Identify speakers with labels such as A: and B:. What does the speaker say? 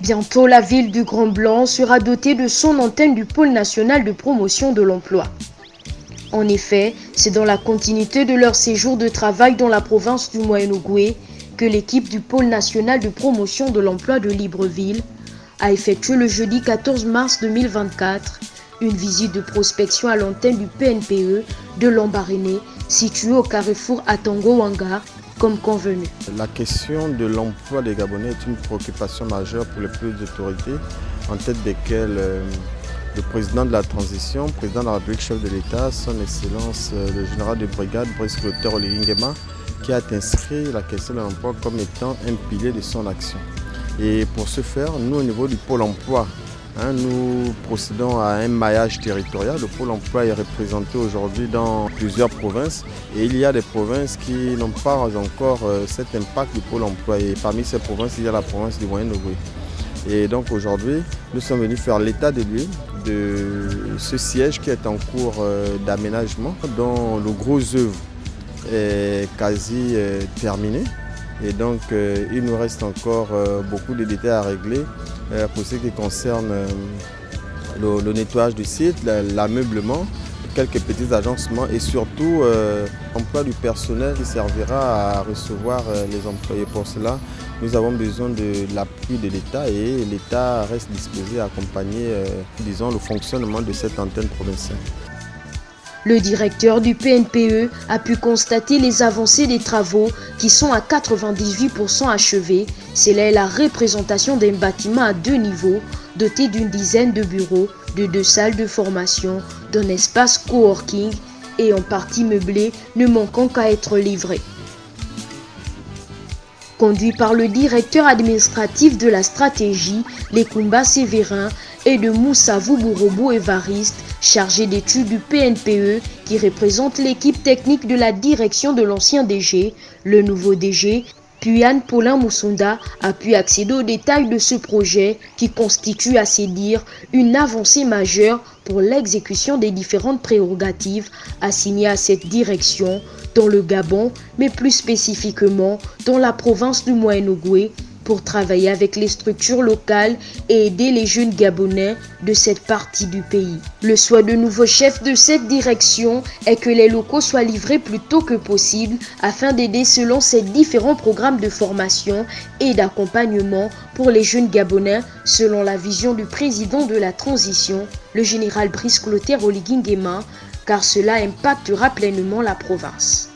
A: Bientôt, la ville du Grand Blanc sera dotée de son antenne du pôle national de promotion de l'emploi. En effet, c'est dans la continuité de leur séjour de travail dans la province du Moyen-Ogooué que l'équipe du pôle national de promotion de l'emploi de Libreville a effectué le jeudi 14 mars 2024 une visite de prospection à l'antenne du PNPE de Lambaréné, située au carrefour Atango-Wanga, comme convenu.
B: La question de l'emploi des Gabonais est une préoccupation majeure pour les plus autorités, en tête desquelles le président de la transition, président de la République, chef de l'État, son Excellence le général de brigade, Brice Clotaire Oligui Nguema, qui a inscrit la question de l'emploi comme étant un pilier de son action. Et pour ce faire, nous au niveau du pôle emploi, nous procédons à un maillage territorial. Le pôle emploi est représenté aujourd'hui dans plusieurs provinces et il y a des provinces qui n'ont pas encore cet impact du pôle emploi. Et parmi ces provinces, il y a la province du Moyen-Ogooué. Et donc aujourd'hui, nous sommes venus faire l'état des lieux de ce siège qui est en cours d'aménagement, dont le gros œuvre est quasi terminé. Et donc il nous reste encore beaucoup de détails à régler pour ce qui concerne le nettoyage du site, l'ameublement, quelques petits agencements et surtout l'emploi du personnel qui servira à recevoir les employés. Pour cela, nous avons besoin de l'appui de l'État et l'État reste disposé à accompagner disons, le fonctionnement de cette antenne provinciale.
A: Le directeur du PNPE a pu constater les avancées des travaux qui sont à 98% achevés. C'est là la représentation d'un bâtiment à 2 niveaux, doté d'une dizaine de bureaux, de 2 salles de formation, d'un espace coworking et en partie meublé, ne manquant qu'à être livré. Conduit par le directeur administratif de la stratégie, Lekumba Sévérin, et de Moussa Voubourobou Évariste, chargé d'études du PNPE, qui représente l'équipe technique de la direction de l'ancien DG, le nouveau DG, puis Anne Paulin Moussonda, a pu accéder aux détails de ce projet qui constitue, à ses dires, une avancée majeure pour l'exécution des différentes prérogatives assignées à cette direction dans le Gabon, mais plus spécifiquement dans la province du Moyen-Ogooué, pour travailler avec les structures locales et aider les jeunes Gabonais de cette partie du pays. Le souhait de nouveau chef de cette direction est que les locaux soient livrés plus tôt que possible afin d'aider selon ces différents programmes de formation et d'accompagnement pour les jeunes Gabonais selon la vision du président de la transition, le général Brice Clotaire Oligui Nguema, car cela impactera pleinement la province.